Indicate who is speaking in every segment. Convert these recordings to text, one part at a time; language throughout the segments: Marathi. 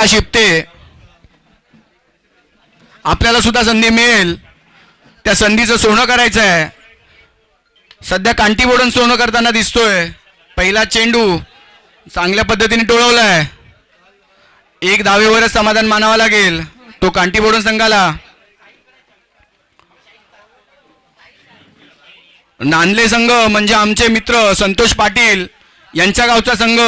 Speaker 1: शिपते आपल्याला सुद्धा संधी मिळेल, त्या संधीचं सोनं करायचं आहे. सध्या कांटी बोडून सोनं करताना दिसतोय. पहिला चेंडू चांगल्या पद्धतीने टोळवलाय. एक धावेवरच समाधान मानावं लागेल तो कांटी बोडून संघाला. नांदले संघ म्हणजे आमचे मित्र संतोष पाटील यांच्या गावचा संघ.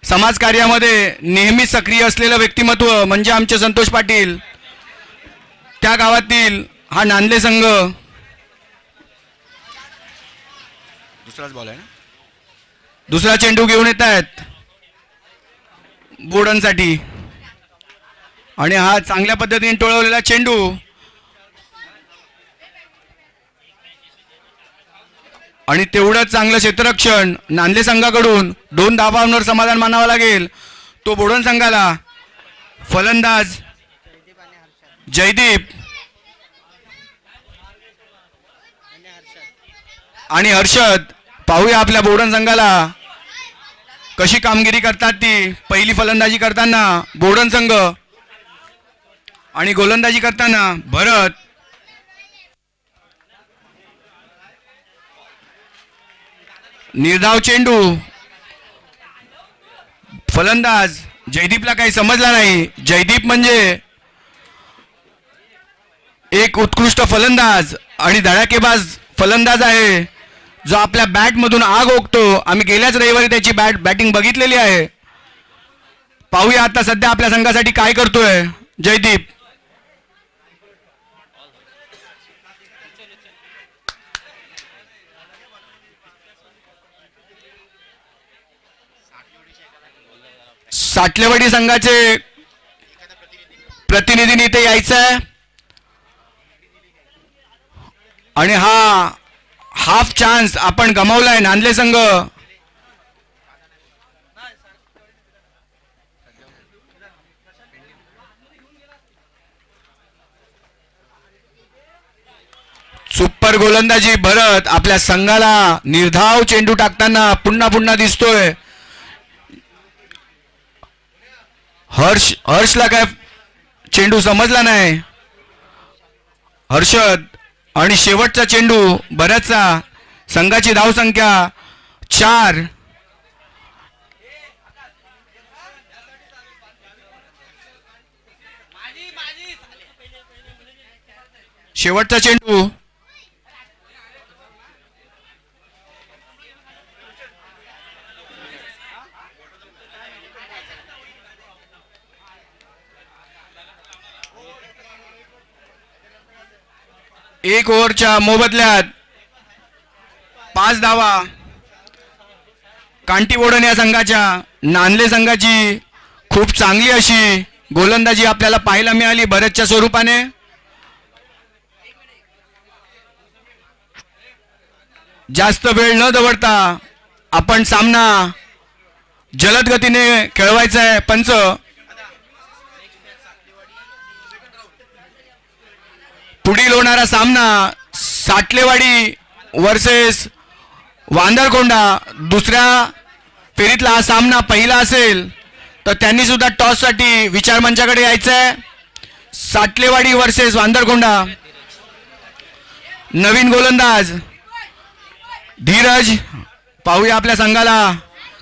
Speaker 1: समाज कार्यामध्ये नेहमी सक्रिय असलेलं व्यक्तिमत्व म्हणजे आमचे संतोष पाटील. त्या गावातील हा नांदले संघ. दुसराच बॉल आहे ना. दुसरा चेंडू घेऊन येत आहेत बोडणसाठी आणि हा चांगल्या पद्धतीने टोळवलेला चेंडू आणि तेवढंच चांगलं क्षेत्ररक्षण नांदले संघाकडून. 2 धावांवर समाधान मानावं लागेल तो बोडण संघाला. फलंदाज जयदीप आणि हर्षद. पाहूया आपल्या बोडण संघाला कशी कामगिरी करतात ती. पहिली फलंदाजी करताना बोडण संघ आणि गोलंदाजी करताना भरत. निर्धाव चेंडू. फलंदाज जयदीपला काही समजला नाही. जयदीप म्हणजे एक उत्कृष्ट फलंदाज आणि धडाकेबाज फलंदाज आहे जो आपल्या बॅटमधून आग ओकतो. आम्ही गेल्याच रविवारी त्याची बॅटिंग बघितलेली आहे. पाहूया आता सध्या आपल्या संघासाठी काय करतोय जयदीप. साटलेवाडी संघाचे प्रतिनिधींनी इथे यायचं आहे आणि हा हाफ चान्स आपण गमावलाय. नांदले संघ सुपर गोलंदाजी भरत आपल्या संघाला निर्धाव चेंडू टाकताना पुन्हा पुन्हा दिसतोय. हर्षला काय चेंडू समजला नाही. हर्षद आणि शेवटचा चेंडू बऱ्याचसा. संघाची धावसंख्या 4. शेवटचा चेंडू एक ओव्हरच्या मोबदल्यात 5 धावा. कांटी बोडण या संघाच्या. नांदले संघाची खूप चांगली अशी गोलंदाजी आपल्याला पाहायला मिळाली बऱ्याचशा स्वरूपाने. जास्त वेळ न दवडता आपण सामना जलद गतीने खेळवायचा आहे. पंच पुढील होणारा सामना साटलेवाडी वर्सेस वांदरकोंडा. दुसऱ्या फेरीतला हा सामना पहिला असेल तर त्यांनी सुद्धा टॉस साठी विचार मंचाकडे यायचं आहे. साटलेवाडी वर्सेस वांदरकोंडा. नवीन गोलंदाज धीरज. पाहूया आपल्या संघाला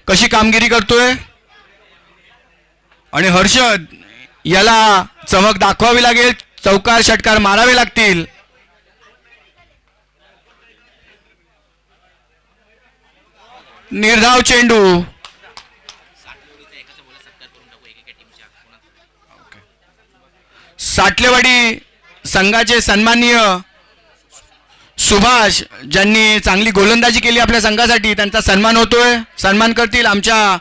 Speaker 1: कशी कामगिरी करतोय. आणि हर्षद याला चमक दाखवावी लागेल. चौकार षटकार मारावे लागतील. निर्धाव चेंडू. साटलेवाडी संघाचे सन्माननीय सुभाष ज्यांनी चांगली गोलंदाजी केली आपल्या संघासाठी त्यांचा सन्मान होतोय. सन्मान करतील आमच्या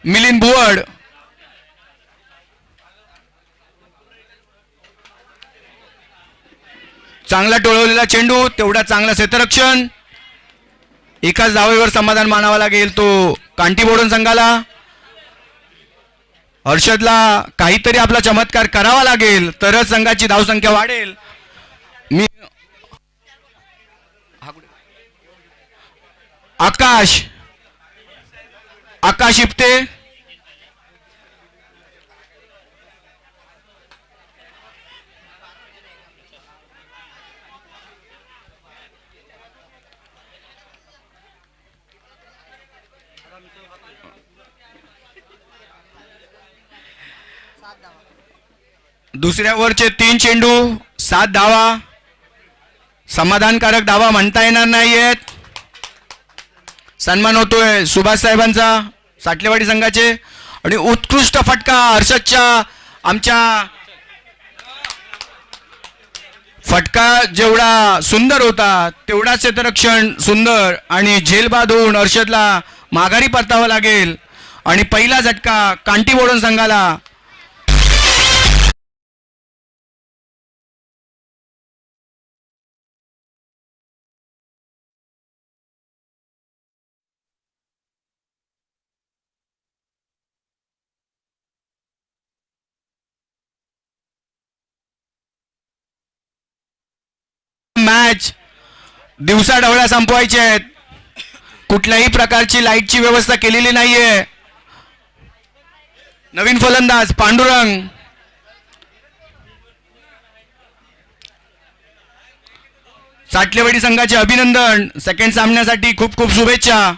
Speaker 1: मिलिंद बुवड. चांगला टोळवलेला चेंडू. तेवढा चांगला क्षेत्ररक्षण. एकाच धावेवर समाधान मानावा लागेल तो कांटी बोडण संघाला. हर्षदला काहीतरी आपला चमत्कार करावा लागेल तरच संघाची धावसंख्या वाढेल. मी आकाश इप्ते दुसऱ्या ओव्हरचे 3 चेंडू 7 धावा. समाधानकारक धावा म्हणता येणार नाहीयेत. सन्मान होतोय सुभाष साहेबांचा साटलेवाडी संघाचे. आणि उत्कृष्ट फटका हर्षदच्या. आमच्या फटका जेवढा सुंदर होता तेवढाच क्षेत्ररक्षण सुंदर. आणि झेलबाद होऊन हर्षदला माघारी परतावं लागेल. आणि पहिला झटका कांटी बोडून संघाला. मॅच दिवसा ढवळ्या संपवायचे आहेत. कुठल्याही प्रकारची लाईटची व्यवस्था केलेली नाहीये. नवीन फलंदाज पांडुरंग. साटलेवाडी संघाचे अभिनंदन. सेकंड सामन्यासाठी खूप खूप शुभेच्छा.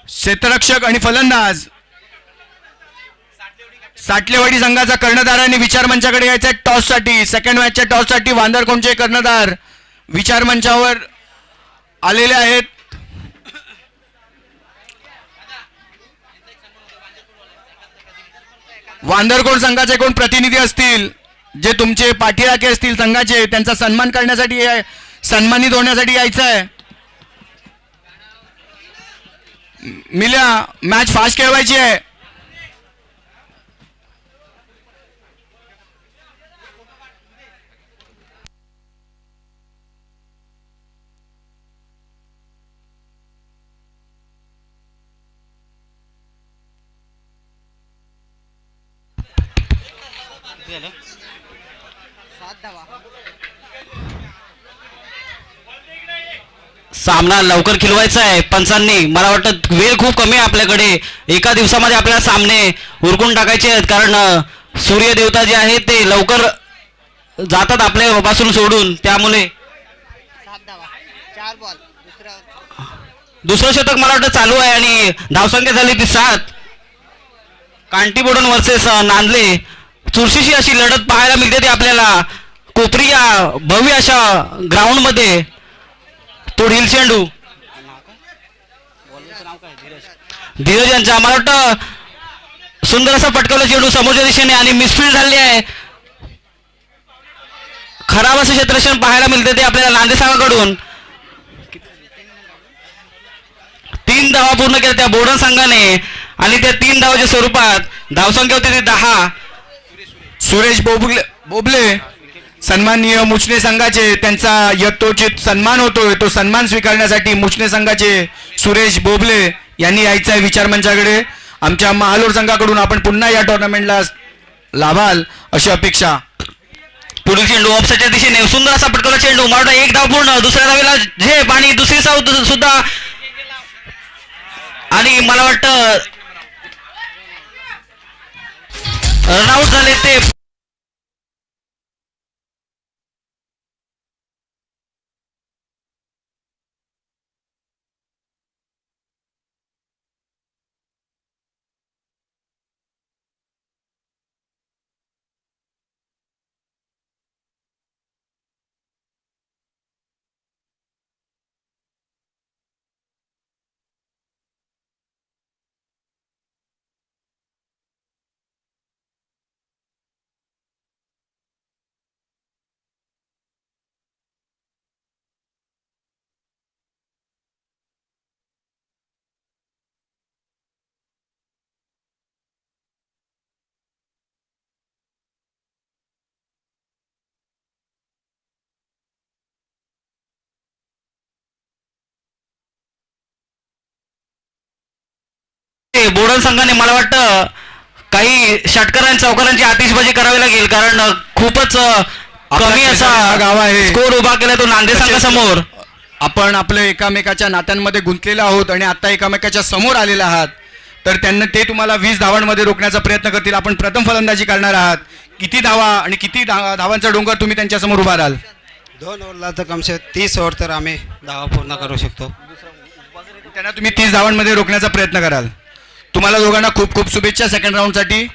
Speaker 1: क्षेत्ररक्षक आणि फलंदाज साटलेवाडी संघाचा कर्णधारांनी विचार मंचाकडे यायचा टॉस साठी. सेकंड मॅचच्या टॉस साठी वांदरकोंडचे कर्णधार विचार मंचावर आलेले आहेत. वांदरकोंड संघाचे कोण प्रतिनिधी असतील जे तुमचे पाठीराखे असतील संघाचे त्यांचा सन्मान करण्यासाठी सन्मानित होण्यासाठी यायचं आहे. मिल्या मॅच फास्ट खेळवायची आहे.
Speaker 2: सामना लवकर खिलवायचा आहे पंचांनी. मला वाटतं वेळ खूप कमी आहे आपल्याकडे. एका दिवसामध्ये आपल्याला सामने उरकून टाकायचे आहेत कारण सूर्य देवता जे आहेत ते लवकर जातात आपल्यापासून सोडून. त्यामुळे दुसरं शतक मला वाटतं चालू आहे आणि धावसंख्या झाली ती 7. कांटी बोडून वर्सेस नांदले. चुरशीची अशी लढत पाहायला मिळते ती आपल्याला कोपरी या भव्य अशा ग्राउंड मध्ये. पुढील चेंडू धीरज यांचा. मला वाटतं सुंदर असा पटकवला चेंडू समोरच्या दिशेने आणि मिसफील्ड झाली आहे. खराब असं क्षेत्ररक्षण पाहायला मिळते ते आपल्याला नांदे संघाकडून. 3 धावा पूर्ण केल्या त्या बोडण संघाने आणि त्या 3 धावाच्या स्वरूपात धावसंख्या होती ती 10.
Speaker 1: सुरेश बोबले सन्माननीय मुचने संघाचे त्यांचा यथोचित सन्मान होतोय. तो सन्मान स्वीकारण्यासाठी मुचने संघाचे सुरेश बोबले यांनी यायचं आहे विचार मंचाकडे. आमच्या महालोर संघाकडून आपण पुन्हा या टुर्नामेंटला लाभाल अशी अपेक्षा.
Speaker 2: पुढील चेंडू ऑफसाईडच्या दिशेने सुंदर असा पटकवला चेंडू. मला 1 धाव पूर्ण. दुसऱ्या धावेला झेप आणि दुसरी साव सुद्धा. आणि मला वाटतं रनआउट झाले ते. बोडण संघाने मला वाटतं काही षटकारांची चौकारांची आतिषबाजी करावी लागेल कारण खूपच कमी असा
Speaker 1: गाव आहे.
Speaker 2: स्कोर उभा केला तो नांदे संघासमोर.
Speaker 1: आपण आपल्या एकामेकाच्या नात्यांमध्ये गुंतलेलो आहोत आणि आता एकामेकाच्या समोर आलेला आहात. तर त्यांना ते तुम्हाला 20 धावांमध्ये रोखण्याचा प्रयत्न करतील. आपण प्रथम फलंदाजी करणार आहात. किती धावा आणि किती धावांचा डोंगर तुम्ही त्यांच्यासमोर उभा राहाल?
Speaker 3: 2 ओव्हरला तर कमसे 30 ओव्हर तर आम्ही धावा पूर्ण करू शकतो.
Speaker 1: त्यांना तुम्ही 30 धावांमध्ये रोखण्याचा प्रयत्न कराल. तुम्हाला दोघांना खूप खूप शुभेच्छा सेकंड राऊंडसाठी.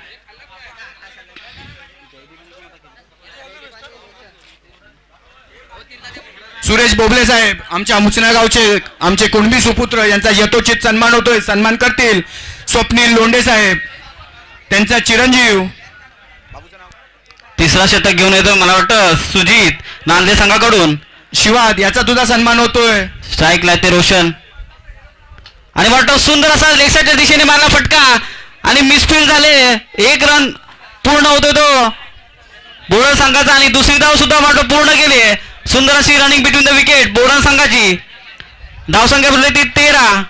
Speaker 1: सुरेश बोबले साहेब आमच्या मुचना गावचे आमचे कुणबी सुपुत्र यांचा यथोचित सन्मान होतोय. सन्मान करतील स्वप्नील लोंढे साहेब, त्यांचा चिरंजीव.
Speaker 2: तिसरा शतक घेऊन येतोय मला वाटतं सुजित नांदले संघाकडून.
Speaker 1: शिवाद याचा तुझा सन्मान होतोय.
Speaker 2: स्ट्राईकला ते रोशन आणि वाटतं सुंदर असा लेगसाईडच्या दिशेने मारला फटका आणि मिसफील्ड झाले. एक रन पूर्ण होतोय तो बोडण संघाचा आणि दुसरी धाव सुद्धा वाटतं पूर्ण केली. सुंदर अशी रनिंग बिटवीन द विकेट बोडण संघाची. धावसंख्या भरली ती 13.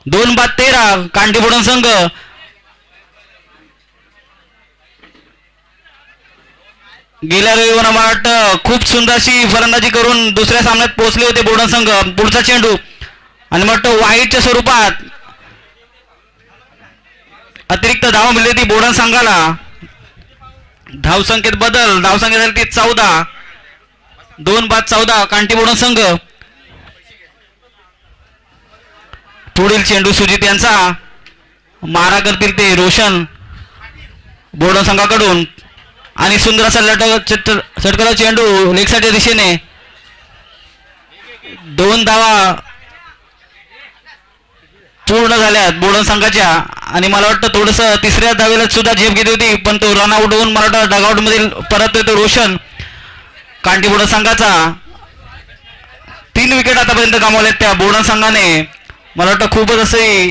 Speaker 2: 2-13 कांटी बोडण संघ. गेल्या रविवार मला वाटतं खूप सुंदर अशी फलंदाजी करून दुसऱ्या सामन्यात पोहोचले होते बोडण संघ. पुढचा चेंडू आणि मला वाटतं वाईटच्या स्वरूपात अतिरिक्त धाव मिळली ती बोडण संघाला. धावसंख्येत बदल. धावसंख्या झाली ती 14. 2-14 कांटी बोडण संघ. पुढील चेंडू सुजित यांचा मारा करतील ते रोशन बोडण संघाकडून आणि सुंदर असा षटकारा चेंडू लेगसाईडच्या दिशेने. 2 धावा पूर्ण झाल्यात बोडण संघाच्या आणि मला वाटतं थोडस तिसऱ्या धावेला सुद्धा झेप घेतली होती पण तो रन आउट होऊन मला वाटतं डगआउट मध्ये परत येतो रोशन कांटी बोडण संघाचा. 3 विकेट आतापर्यंत गमावल्यात त्या बोडण संघाने. मला वाटतं खूपच असे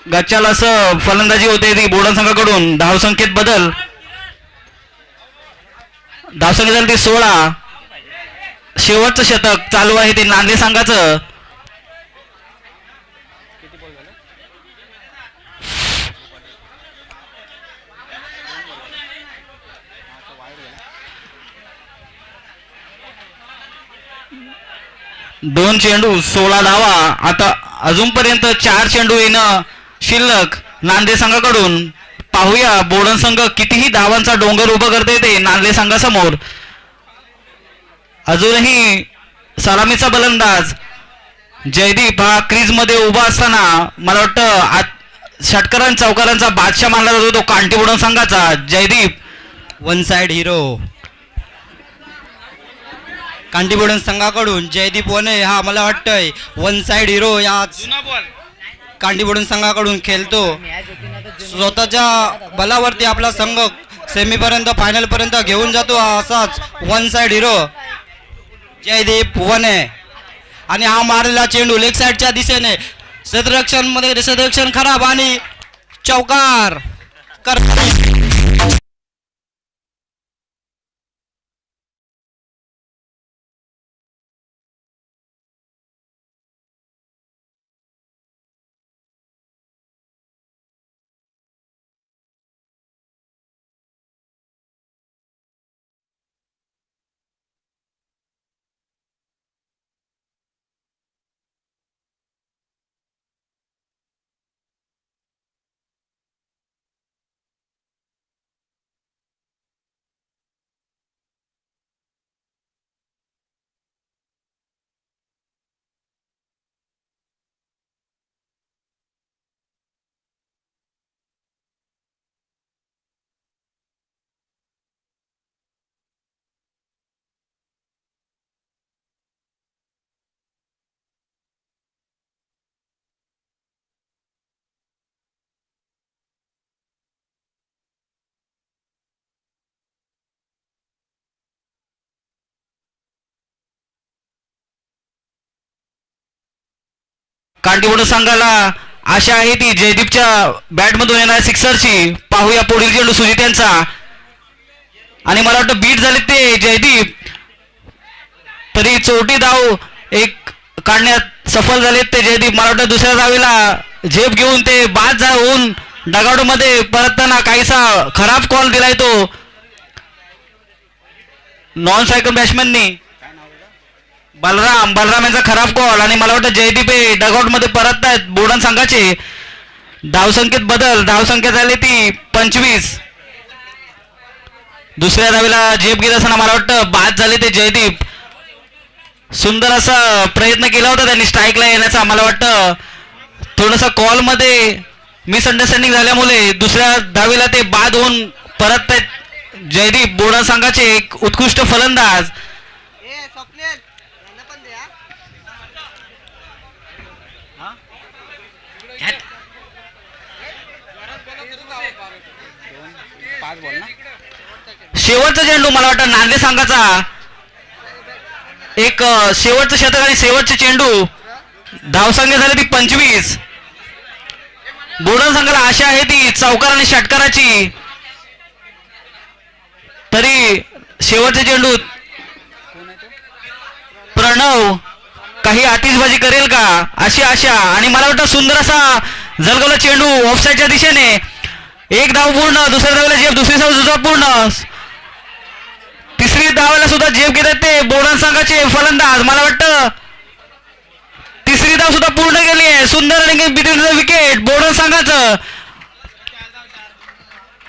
Speaker 2: गच्च्याला असं फलंदाजी होते ती बोडण संघाकडून. धावसंख्येत बदल. धावसंख्या झाली ती 16. शेवटचं शतक चालू आहे ते नांदले संघाचं. दोन चेंडू 16 धावा. आता अजूनपर्यंत 4 चेंडू येणं शिल्लक नांदे संघाकडून. पाहूया बोडण संघ कितीही धावांचा डोंगर उभा करता येते नांदले संघासमोर. अजूनही सलामीचा फलंदाज जयदीप हा क्रीज मध्ये उभा असताना मला वाटतं षटकारां चौकारांचा बादशाह मानला जातो तो कांटी बोडण संघाचा जयदीप.
Speaker 4: वन साइड हिरो कांटी बोडण संघाकडून जयदीप वने हा मला वाटतंय वन साइड हिरो या कांटी बोडण संघाकडून खेळतो. स्वतःच्या बलावरती आपला संघ सेमीपर्यंत फायनल पर्यंत घेऊन जातो असाच वन साइड हिरो जयदीप वने. आणि हा मारलेला चेंडू लेग साइडच्या दिशेने क्षेत्ररक्षण मध्ये क्षेत्ररक्षण खराब आणि चौकार कर.
Speaker 2: कांटीबोडण संघाला आशा आहे ती जयदीपच्या बॅटमधून येणाऱ्या सिक्सरची. पाहूया पुढील चेंडू सुजित यांचा आणि मला वाटतं बीट झाले ते जयदीप तरी चौथी धाव एक काढण्यात सफल झालेत ते जयदीप. मला वाटतं दुसऱ्या धावेला झेप घेऊन ते बाद होऊन डगआउट मध्ये परतताना काहीसा खराब कॉल दिलाय तो नॉन स्ट्रायकर बॅट्समॅननी बलराम यांचा खराब कॉल आणि मला वाटतं जयदीप हे डगआउट मध्ये परत आहेत बोडण संघाचे. धावसंख्येत बदल. धावसंख्या झाली ती 25. दुसऱ्या धावेला झेप घेत असताना मला वाटतं बाद झाले ते जयदीप. सुंदर असा प्रयत्न केला होता त्यांनी स्ट्राईकला येण्याचा. मला वाटतं थोडंसं कॉलमध्ये मिसअंडरस्टँडिंग झाल्यामुळे दुसऱ्या धावेला ते बाद होऊन परत जयदीप बोडा संघाचे एक उत्कृष्ट फलंदाज. शेवटचा चेंडू मला वाटतं नांदे संघाचा एक शेवटचं शतक आणि शेवटचे चेंडू. धावसंख्या झाली ती 25. बोडण संघाला आशा आहे ती चौकार आणि षटकाराची. तरी शेवटचे चेंडू प्रणव काही आतिषबाजी करेल का अशी आशा. आणि मला वाटतं सुंदर असा जलगवला चेंडू ऑफसाईडच्या दिशेने. एक धाव पूर्ण, दुसऱ्या धावेला जेब, दुसरी धाव सुद्धा पूर्ण, तिसरी धावेला सुद्धा जेब घेतात ते बोडण संघाचे फलंदाज. मला वाटतं तिसरी धाव सुद्धा पूर्ण केली आहे. सुंदर विकेट बोडण संघाचं.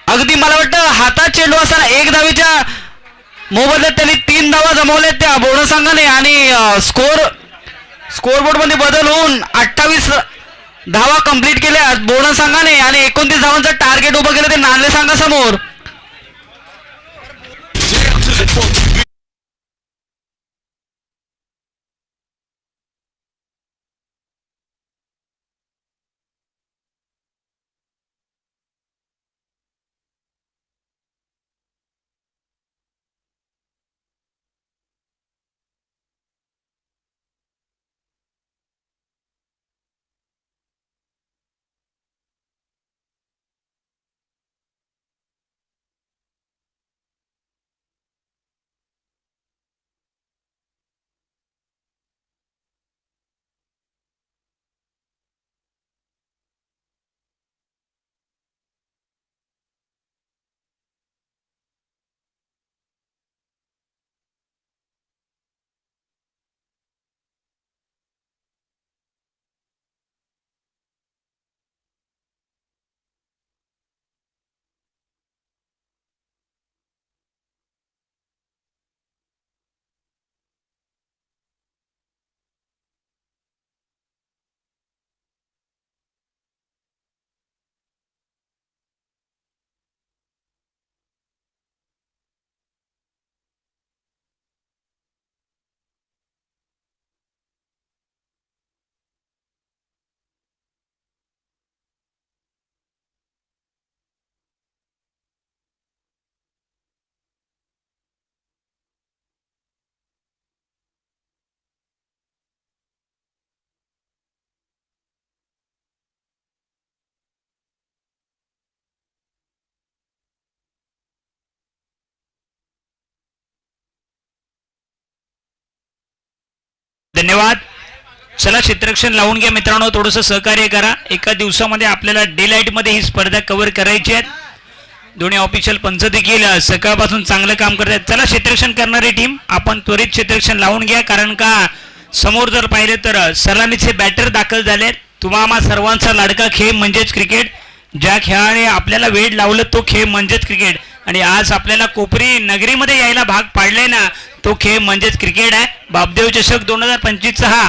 Speaker 2: अगदी मला वाटतं हातात चेंडू असताना एक धावेच्या मोबदल्यात त्यांनी 3 धावा जमवल्यात त्या बोडण संघाने. आणि स्कोरबोर्ड मध्ये बदल होऊन 28 धावा कंप्लीट केल्या बोडण संघाने आणि 29 धावांचं टार्गेट उभं केलं ते नांदले संघासमोर.
Speaker 5: धन्यवाद. चला क्षेत्ररक्षण लावून घ्या मित्रांनो, थोडंसं सहकार्य करा. एका दिवसामध्ये आपल्याला डे लाईट मध्ये ही स्पर्धा कव्हर करायची आहे. दोन्ही ऑफिशियल पंच देखील सकाळपासून चांगलं काम करतात. चला क्षेत्ररक्षण करणारी टीम आपण त्वरित क्षेत्ररक्षण लावून घ्या, कारण का समोर जर पाहिलं तर सलामीचे बॅटर दाखल झालेत. तुम्हा सर्वांचा लाडका खेळ म्हणजेच क्रिकेट. ज्या खेळाने आपल्याला वेळ लावलं तो खेळ म्हणजेच क्रिकेट. आणि आज आपल्याला कोपरी नगरीमध्ये यायला भाग पाडले ना, तो खेळ म्हणजेच क्रिकेट आहे. बापदेव चषक 2025 हा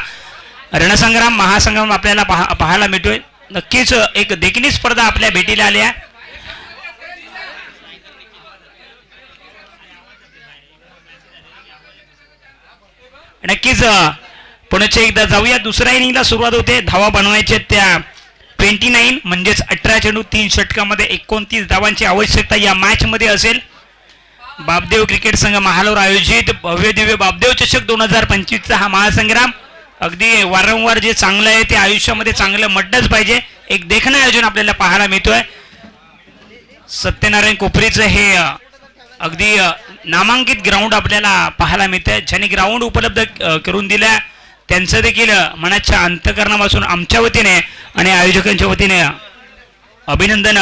Speaker 5: रणसंग्राम महासंग्राम आपल्याला पाहायला मिळतोय. नक्कीच एक देखणी स्पर्धा आपल्या भेटीला आली आहे. नक्कीच पुण्याच्या एकदा जाऊया. दुसऱ्या इनिंगला सुरुवात होते. धावा बनवायच्या त्या 29 म्हणजेच 18 चेंडू 3 षटकामध्ये 29 धावांची आवश्यकता या मॅच मध्ये असेल. बापदेव क्रिकेट संघ महालवर आयोजित भव्य दिव्य बापदेव चषक 2025 हा महासंग्राम अगदी वारंवार जे चांगलं आहे ते आयुष्यामध्ये चांगलं म्हटलंच पाहिजे. एक देखणं आयोजन आपल्याला पाहायला मिळतोय. सत्यनारायण कोपरीचं हे अगदी नामांकित ग्राउंड आपल्याला पाहायला मिळतंय. ज्यांनी ग्राउंड उपलब्ध करून दिल्या त्यांचं देखील मनाच्या अंतःकरणापासून आमच्या वतीने आणि आयोजकांच्या वतीने अभिनंदन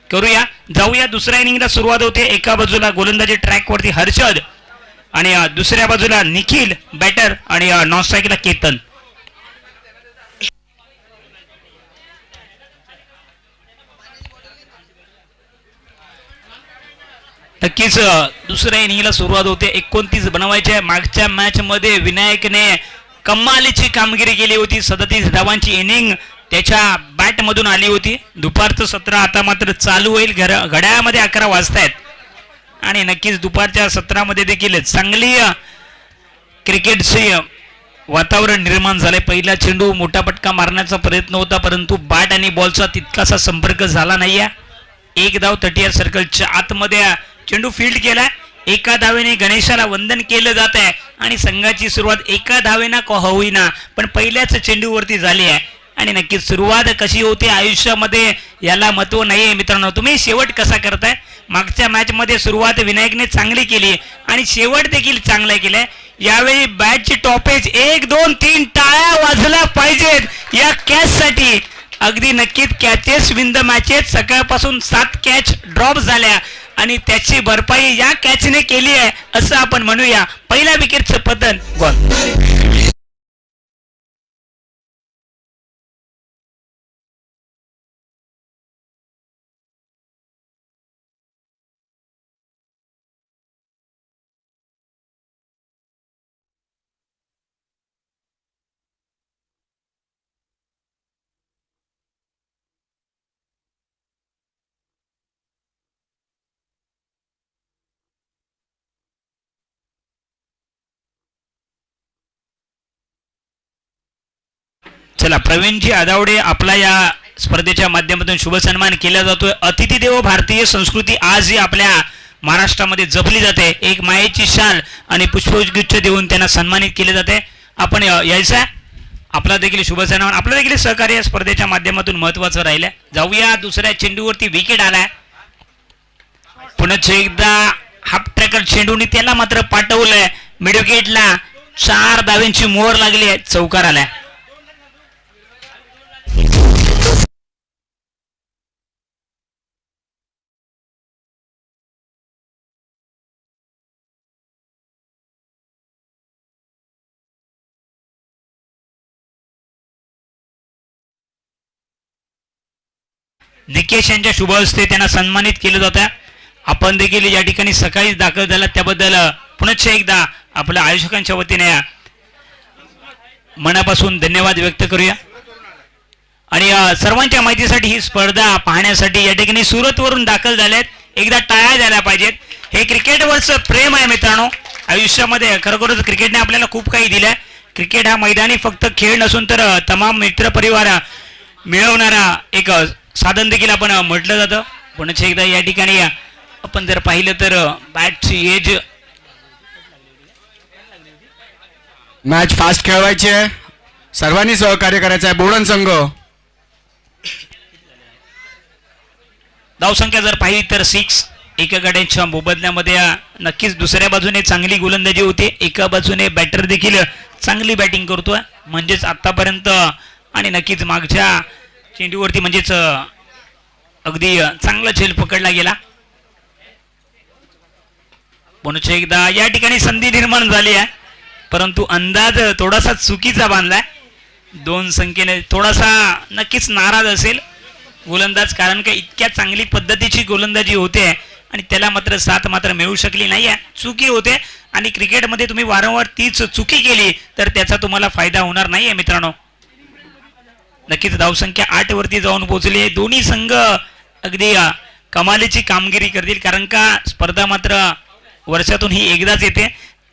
Speaker 5: करूया. जाऊया. दुसऱ्या इनिंगला सुरुवात होते. एका बाजूला गोलंदाजी ट्रॅकवरती हर्षद आणि दुसऱ्या बाजूला निखिल बॅटर आणि नॉन स्ट्राईकला केतन. नक्कीच दुसऱ्या इनिंगला सुरुवात होते. 29 बनवायचे आहे. मागच्या मॅच मध्ये विनायकने कमालीची कामगिरी केली होती. 37 धावांची इनिंग त्याच्या बॅट मधून आली होती. दुपारचं सत्र आता मात्र चालू होईल. घड्याळामध्ये 11 वाजतायत आणि नक्कीच दुपारच्या सत्रामध्ये देखील चांगली क्रिकेटचे वातावरण निर्माण झाले. पहिला चेंडू मोठा पटका मारण्याचा प्रयत्न होता, परंतु बॅट आणि बॉलचा तितकासा संपर्क झाला नाहीये. एक धाव तटीय सर्कलच्या आतमध्ये चेंडू फील्ड केलाय. एका धावेने गणेशाला वंदन केलं जात आहे आणि संघाची सुरुवात एका धावेना का होईना पण पहिल्याच चेंडूवरती झाली आहे. आणि नक्कीच सुरुवात कशी होते आयुष्यामध्ये याला महत्व नाहीये मित्रांनो. तुम्ही शेवट कसा करताय. मागच्या मॅच मध्ये सुरुवात विनायकने चांगली केली आणि शेवट देखील चांगला केलाय. यावेळी बॅटची टॉपेज 1 2 3 टाळ्या वाजल्या पाहिजेत या कॅच साठी. अगदी नक्कीच कॅचेस विन द मॅचेस. सकाळपासून 7 कॅच ड्रॉप झाल्या आणि त्याची भरपाई या कॅचने केली आहे असं आपण म्हणूया. पहिल्या विकेटचं पतन गॉल. चला प्रवीणजी आदावडे आपला या स्पर्धेच्या माध्यमातून शुभ सन्मान केला जातोय. अतिथी देवो भारतीय संस्कृती आज ही आपल्या महाराष्ट्रामध्ये जपली जाते. एक मायेची शाल आणि पुष्पगुच्छ देऊन त्यांना सन्मानित केले जाते. आपण यायचा आपला देखील शुभ सन्मान आपलं देखील सहकार्य स्पर्धेच्या माध्यमातून महत्वाचं राहिलं. जाऊया दुसऱ्या चेंडूवरती विकेट आलाय. पुन्हा एकदा हाफ ट्रॅकर चेंडूने त्याला मात्र पाठवलंय मिड विकेटला. 4 धावांची मोहर लागली आहे. चौकार आलाय. निकेश यांच्या शुभ हस्ते त्यांना सन्मानित केलं जातं. आपण देखील या ठिकाणी सकाळी दाखल झाला त्याबद्दल पुन्हा एकदा आपल्या आयोजकांच्या वतीने मनापासून धन्यवाद व्यक्त करूया. आणि सर्वांच्या माहितीसाठी ही स्पर्धा पाहण्यासाठी या ठिकाणी सुरतवरून दाखल झाल्यात. एकदा टाळ्या द्यायला पाहिजेत. हे क्रिकेटवरचं प्रेम आहे मित्रांनो. आयुष्यामध्ये खरोखरच क्रिकेटने आपल्याला खूप काही दिलंय. क्रिकेट हा मैदानी फक्त खेळ नसून तर तमाम मित्रपरिवार मिळवणारा एक साधन देखील आपण म्हटलं जातं. पुन्हा एकदा या ठिकाणी आपण जर पाहिलं तर बॅटची एज
Speaker 1: मॅच फास्ट खेळवायची आहे. सर्वांनी सहकार्य करायचं आहे. बोडण संघ
Speaker 5: धावसंख्या जर पाहिली तर 6. एका गाड्यांच्या मोबदल्यामध्ये नक्कीच दुसऱ्या बाजूने चांगली गोलंदाजी होते. एका बाजूने बॅटर देखील चांगली बॅटिंग करतोय म्हणजेच आतापर्यंत. आणि नक्कीच मागच्या चेंडूवरती म्हणजेच अगदी चांगला झेल पकडला गेला. पुन्हा एकदा या ठिकाणी संधी निर्माण झाली आहे परंतु अंदाज थोडासा चुकीचा बांधलाय. 2 संख्येने थोडासा नक्कीच नाराज असेल गोलंदाज कारण का इतक्या चांगली पद्धतीची गोलंदाजी होते आणि त्याला मात्र साथ मात्र मिळू शकली नाहीये. चुकी होते आणि क्रिकेटमध्ये तुम्ही वारंवार तीच चुकी केली तर त्याचा तुम्हाला फायदा होणार नाहीये मित्रांनो. नक्कीच धावसंख्या 8 वरती जाऊन पोहोचली आहे. दोन्ही संघ अगदी कमालीची कामगिरी करतील कारण का स्पर्धा मात्र वर्षातून ही एकदाच येते.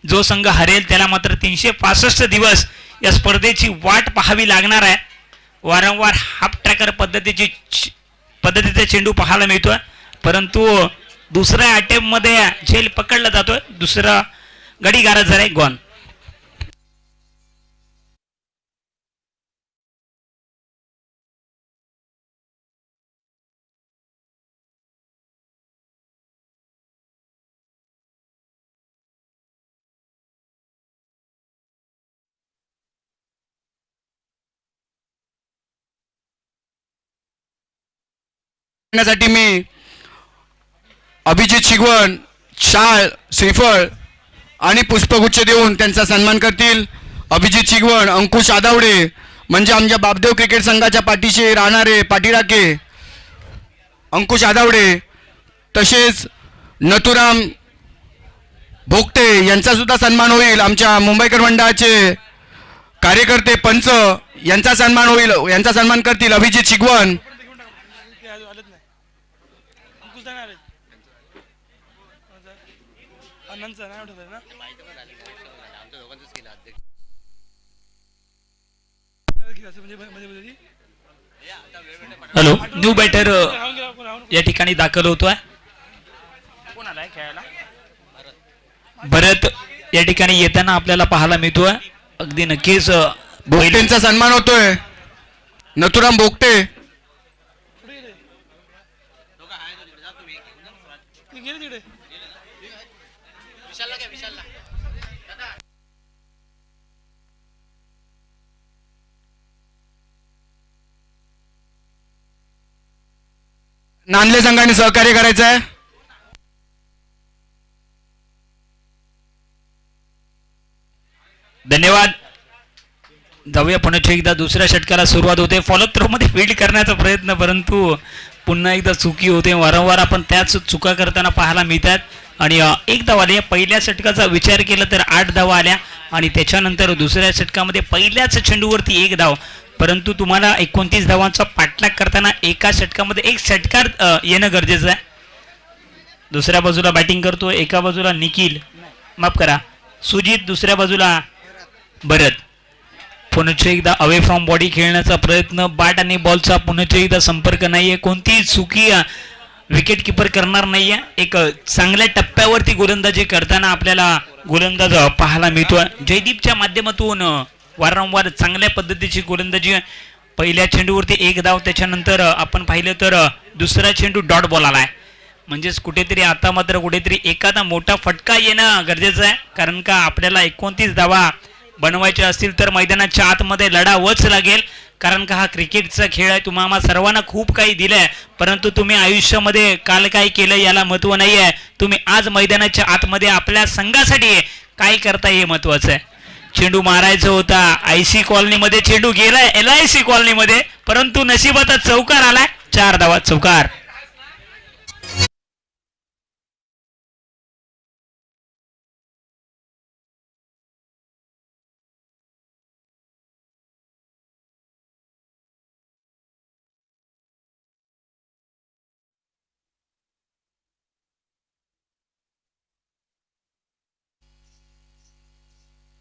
Speaker 5: जो संघ हरेल त्याला मात्र 365 दिवस या स्पर्धेची वाट पाहावी लागणार आहे. वारंवार हाफ ट्रॅकर पद्धतीचा चेंडू पाहायला मिळतोय परंतु दुसऱ्या अटेम्प्ट मध्ये झेल पकडला जातोय. दुसरा गडी गारद झालाय. गॉन.
Speaker 1: साठी मी अभिजित शिगवण शाळ श्रीफळ आणि पुष्पगुच्छ देऊन त्यांचा सन्मान करतील. अभिजित शिगवण अंकुश आदावडे म्हणजे आमच्या बापदेव क्रिकेट संघाच्या पाठीशी राहणारे पाठीराखे अंकुश आदावडे. तसेच नथुराम भोगटे यांचा सुद्धा सन्मान होईल. आमच्या मुंबईकर मंडळाचे कार्यकर्ते पंच यांचा सन्मान होईल. यांचा सन्मान करतील Abhijit Shigwan.
Speaker 5: Hello, new batter या ठिकाणी दाखल होतोय. भरत या ठिकाणी येताना आपल्याला पाहायला मिळतोय. अगदी नक्कीच
Speaker 1: भोगटेंचा सन्मान होतोय. नथुराम भोगटे नांदले संघाने सहकार्य करायचं आहे.
Speaker 5: धन्यवाद. जाऊया पुन्हा एकदा दुसऱ्या षटकाला सुरुवात होते. फॉलो थ्रो मध्ये फील्ड करण्याचा प्रयत्न, परंतु पुन्हा एकदा चुकी होते. वारंवार आपण त्याच चुका करताना पाहायला मिळतात. आणि एक धाव आली. पहिल्या षटकाचा विचार केला तर 8 धावा आल्या आणि त्याच्यानंतर दुसऱ्या षटकामध्ये पहिल्याच चेंडूवरती 1 धाव. परंतु तुम्हाला 29 धावांचा पाठलाग करताना एका षटकामध्ये 1 षटकार येणं गरजेचं आहे. दुसऱ्या बाजूला बॅटिंग करतो. एका बाजूला निखिल, माफ करा, सुजित, दुसऱ्या बाजूला भरत. पुन्हा एकदा अवे फ्रॉम बॉडी खेळण्याचा प्रयत्न. बॅट आणि बॉलचा पुन्हा एकदा संपर्क नाहीये. कोणतीही चुकी विकेट किपर करणार नाहीये. एक चांगल्या टप्प्यावरती गोलंदाजी करताना आपल्याला गोलंदाज पाहायला मिळतो. जयदीपच्या माध्यमातून वारंवार चांगल्या पद्धतीची गोलंदाजी. पहिल्या चेंडूवरती 1 धाव. त्याच्यानंतर आपण पाहिलं तर दुसरा चेंडू डॉट बॉल आलाय. म्हणजेच कुठेतरी आता मात्र कुठेतरी एखादा मोठा फटका येणं गरजेचं आहे. कारण का आपल्याला 29 धावा बनवायचे असतील तर मैदानाच्या आतमध्ये लढावंच लागेल. कारण का हा क्रिकेटचा खेळ आहे. तुम्हाला सर्वांना खूप काही दिलंय, परंतु तुम्ही आयुष्यामध्ये काल काय केलं याला महत्व नाही आहे. तुम्ही आज मैदानाच्या आतमध्ये आपल्या संघासाठी काय करता हे महत्वाचं आहे. चेंडू मारायचा होता IC कॉलनीमध्ये, चेंडू गेलाय LIC कॉलनीमध्ये, परंतु नशिबाचा चौकार आलाय. 4 धावा, चौकार.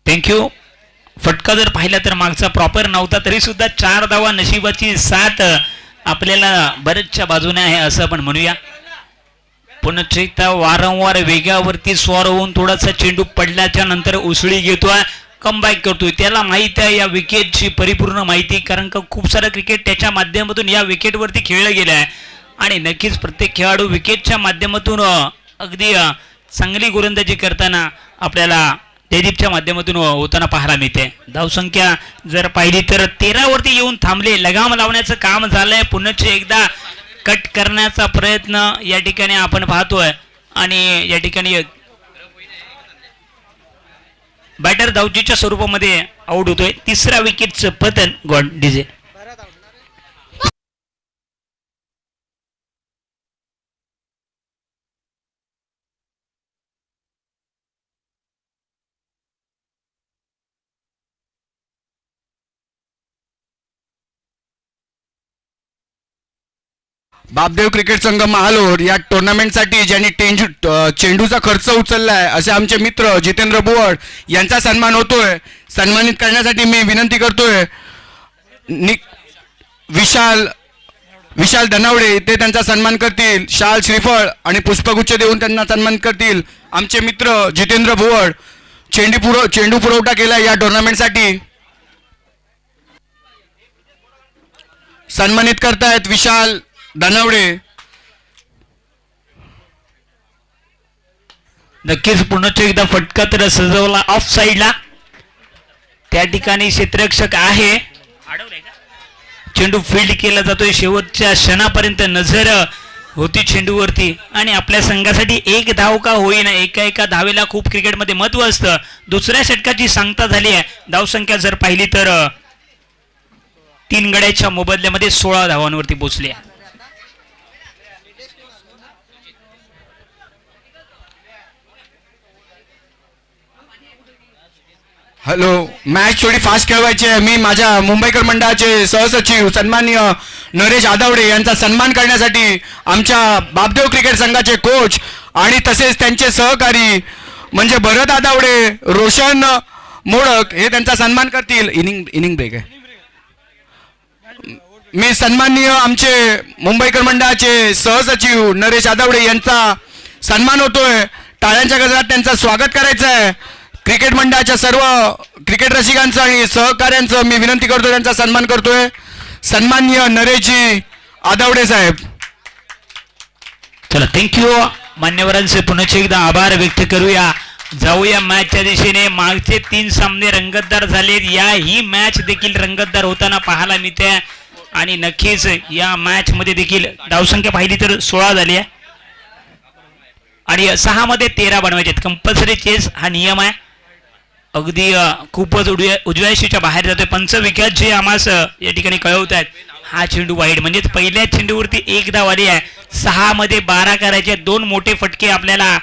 Speaker 5: थँक्यू. फटका जर पाहिला तर मागचा प्रॉपर नव्हता, तरी सुद्धा 4 धावा, नशिबाची साथ आपल्याला बरेचच्या बाजूने आहे असं आपण म्हणूया. पुन्हा वारंवार वेगावरती स्वार होऊन थोडासा चेंडू पडल्याच्या नंतर उसळी घेतोय, कमबॅक करतोय. त्याला माहित आहे या विकेटची परिपूर्ण माहिती, कारण का खूप सारं क्रिकेट त्याच्या माध्यमातून या विकेटवरती खेळलं गेलं आहे. आणि नक्कीच प्रत्येक खेळाडू विकेटच्या माध्यमातून अगदी चांगली गोलंदाजी करताना आपल्याला जयदीपच्या माध्यमातून होताना पाहायला मिळते. धावसंख्या जर पाहिली तर 13 वरती येऊन थांबले. लगाम लावण्याचं काम झालंय. पुन्हा एकदा कट करण्याचा प्रयत्न या ठिकाणी आपण पाहतोय. आणि या ठिकाणी बॅटर धावचीच्या स्वरूपामध्ये आउट होतोय. 3रा विकेटचं पतन. God DJ.
Speaker 1: बापदेव क्रिकेट संघ महालोर या टुर्नामेंटसाठी ज्यांनी चेंडूचा खर्च उचललाय असे आमचे मित्र जितेंद्र बुवड यांचा सन्मान होतोय. सन्मानित करण्यासाठी मी विनंती करतोय विशाल धनावडे, ते त्यांचा सन्मान करतील. शाल, श्रीफळ आणि पुष्पगुच्छ देऊन त्यांना सन्मान करतील. आमचे मित्र जितेंद्र बुवड चेंडू पुरवठा केला या टुर्नामेंटसाठी. सन्मानित करतायत विशाल धनावडे.
Speaker 5: नक्कीच पुन्हा एकदा फटका तर सजवला ऑफ साइडला. त्या ठिकाणी क्षेत्ररक्षक आहे. चेंडू फील्ड केला जातोय. शेवटच्या क्षणापर्यंत नजर होती चेंडूवरती. आणि आपल्या संघासाठी 1 धाव का होईना, एका धावेला खूप क्रिकेटमध्ये महत्व असतं. दुसऱ्या षटकाची सांगता झाली आहे. धावसंख्या जर पाहिली तर 3 गड्याच्या मोबदल्यामध्ये 16 धावांवरती पोहोचले.
Speaker 1: हॅलो, मॅच थोडी फास्ट खेळवायची आहे. मी माझ्या मुंबईकर मंडळाचे सहसचिव सन्माननीय नरेश आदावडे यांचा सन्मान करण्यासाठी आमच्या बापदेव क्रिकेट संघाचे कोच आणि तसेच त्यांचे सहकारी म्हणजे भरत आदावडे, रोशन मोडक हे त्यांचा सन्मान करतील. इनिंग ब्रेक आहे. मी सन्माननीय आमचे मुंबईकर मंडळाचे सहसचिव नरेश आदावडे यांचा सन्मान होतोय. टाळ्यांच्या गजरात त्यांचं स्वागत करायचं आहे. क्रिकेट मंडळाच्या सर्व क्रिकेट रसिकांचं आणि सहकाऱ्यांचं मी विनंती करतो, त्यांचा सन्मान करतोय. सन्माननीय नरेशजी आदावडे साहेब.
Speaker 5: चला, थँक्यू. मान्यवरांचे पुन्हा एकदा आभार व्यक्त करूया. जाऊया मॅचच्या दिशेने. मागचे 3 सामने रंगतदार झालेत. ही मॅच देखील रंगतदार होताना पाहायला मिळते आणि नक्कीच या मॅच मध्ये देखील धावसंख्या पाहिली तर 16 झाली आहे आणि 6 मध्ये 13 बनवायचे. कंपल्सरी चेस हा नियम आहे. अगदी खूपच उजव्या दिशेच्या बाहेर जातोय. पंच विकेट जे आम्हास या ठिकाणी कळवत आहेत. हा चेंडू वाईड म्हणजेच पहिल्या चेंडूवरती 1 धाव आली आहे. 6 मध्ये 12 करायचे. 2 मोठे फटके आपल्याला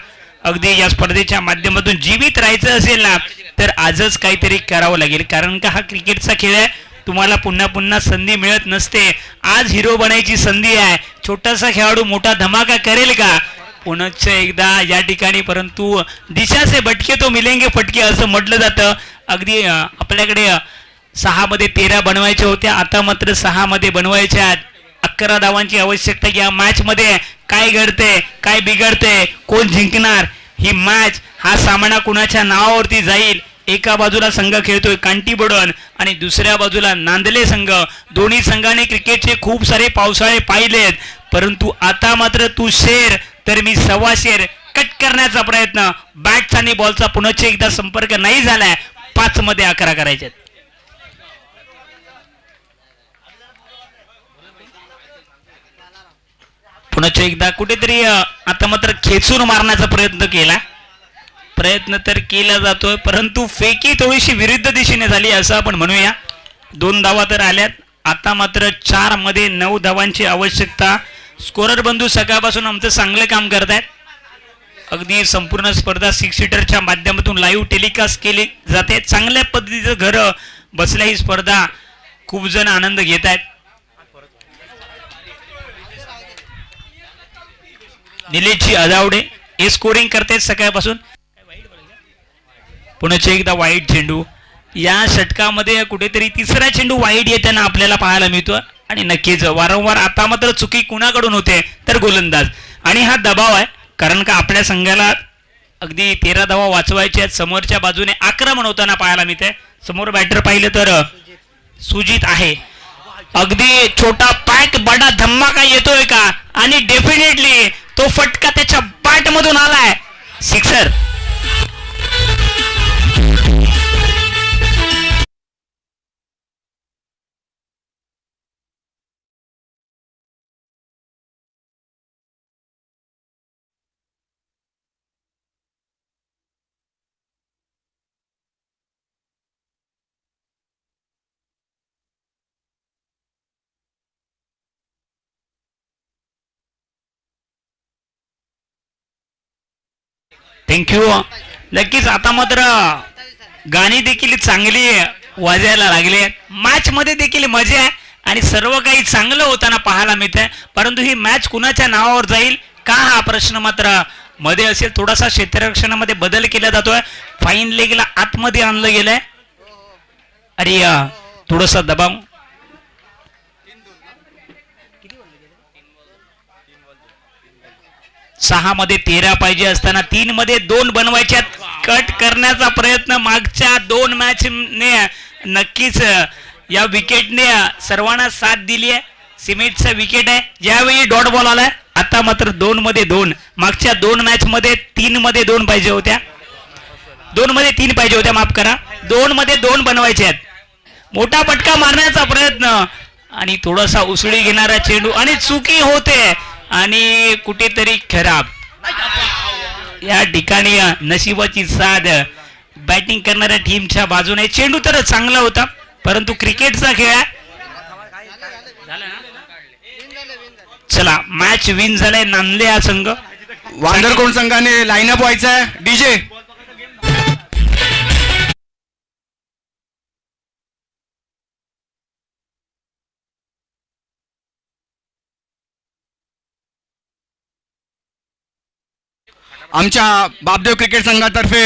Speaker 5: अगदी या स्पर्धेच्या माध्यमातून जीवित राहायचं असेल ना तर आजच काहीतरी करावं लागेल. कारण का हा क्रिकेटचा खेळ आहे. तुम्हाला पुन्हा पुन्हा संधी मिळत नसते. आज हिरो बनायची संधी आहे. छोटासा खेळाडू मोठा धमाका करेल का? पुन्हा एकदा या ठिकाणी. परंतु दिशा से भटके तो मिलेंगे फटके असं म्हटलं जातं. अगदी आपल्याकडे 6 मध्ये 13 बनवायचे होते. आता मात्र 6 मध्ये बनवायचे आहेत. 11 धावांची आवश्यकता. या मॅच मध्ये काय घडते, काय बिघडते, कोण जिंकणार ही मॅच, हा सामना कुणाच्या नावावरती जाईल. एका बाजूला संघ खेळतोय कांटीबोडण आणि दुसऱ्या बाजूला नांदले संघ. दोन्ही संघाने क्रिकेटचे खूप सारे पावसाळे पाहिलेत. परंतु आता मात्र तू शेर तर मी 1.25 शेर कट करण्याचा प्रयत्न. बॅटचा आणि बॉलचा पुन्हा एकदा संपर्क नाही झालाय. 5 मध्ये 11 करायचे. पुन्हा एकदा कुठेतरी आता मात्र खेचून मारण्याचा प्रयत्न तर केला जातोय. परंतु फेकी थोडीशी विरुद्ध दिशेने झाली असं आपण म्हणूया. 2 धावा तर आल्यात. आता मात्र 4 मध्ये 9 धावांची आवश्यकता. स्कोरर बंधू सकाळपासून आमचं चांगलं काम करतायत. अगदी संपूर्ण स्पर्धा 6 सीटरच्या माध्यमातून लाईव्ह टेलिकास्ट केली जाते. चांगल्या पद्धतीचं घर बसल्या ही स्पर्धा खूप जण आनंद घेत आहेत. निलेशजी आदावडे हे स्कोरिंग करतायत सकाळपासून. पुन्हा एकदा वाईट चेंडू. या षटकामध्ये कुठेतरी 3रा चेंडू वाईट येताना आपल्याला पाहायला मिळतो आणि नक्कीच वारंवार आता मात्र चुकी कुणाकडून होते तर गोलंदाज. आणि हा दबाव आहे. कारण का आपल्या संघाला अगदी 13 धावा वाचवायच्या आहेत. समोरच्या बाजूने आक्रमण होताना पाहायला मिळते. समोर बॅटर पाहिलं तर सुजित आहे. अगदी छोटा पॅक बडा धमाका येतोय का? आणि डेफिनेटली तो फटका त्याच्या बॅट मधून आलाय. सिक्सर. थँक्यू. नक्कीच आता मात्र गाणी देखील चांगली वाजायला लागली. मॅच मध्ये देखील मजा आहे आणि सर्व काही चांगलं होताना पाहायला मिळतंय. परंतु ही मॅच कुणाच्या नावावर जाईल का हा प्रश्न मात्र मध्ये असेल. थोडासा क्षेत्ररक्षणामध्ये बदल केला जातोय. फाईन लेगला आतमध्ये आणलं गेलंय. अरे थोडासा दबाव. 6 मध्ये 13 पाहिजे असताना 3 मध्ये 2 बनवायच्यात. कट करण्याचा प्रयत्न मागच्या 2 मॅचने नक्कीच या विकेटने सर्वांना साथ दिली आहे. सिमेंटचा विकेट आहे. ज्यावेळी डॉट बॉल आलाय. आता मात्र 2 मध्ये 2. मागच्या 2 मॅच मध्ये 3 मध्ये 2 पाहिजे होत्या. 2 मध्ये 3 पाहिजे होत्या, माफ करा. 2 मध्ये 2 बनवायचे आहेत. मोठा फटका मारण्याचा प्रयत्न आणि थोडासा उसळी घेणारा चेंडू आणि चुकी होते आणि कुठेतरी खराब. या ठिकाणी नशिबाची साथ बॅटिंग करणाऱ्या टीमच्या बाजूने. चेंडू तर चांगला होता परंतु क्रिकेटचा खेळ आहे. चला, मॅच विन झालाय. नांदले हा संघ.
Speaker 1: वांदरकोण संघाने लाईनअप व्हायचा आहे. डीजे आमच्या बापदेव क्रिकेट संघातर्फे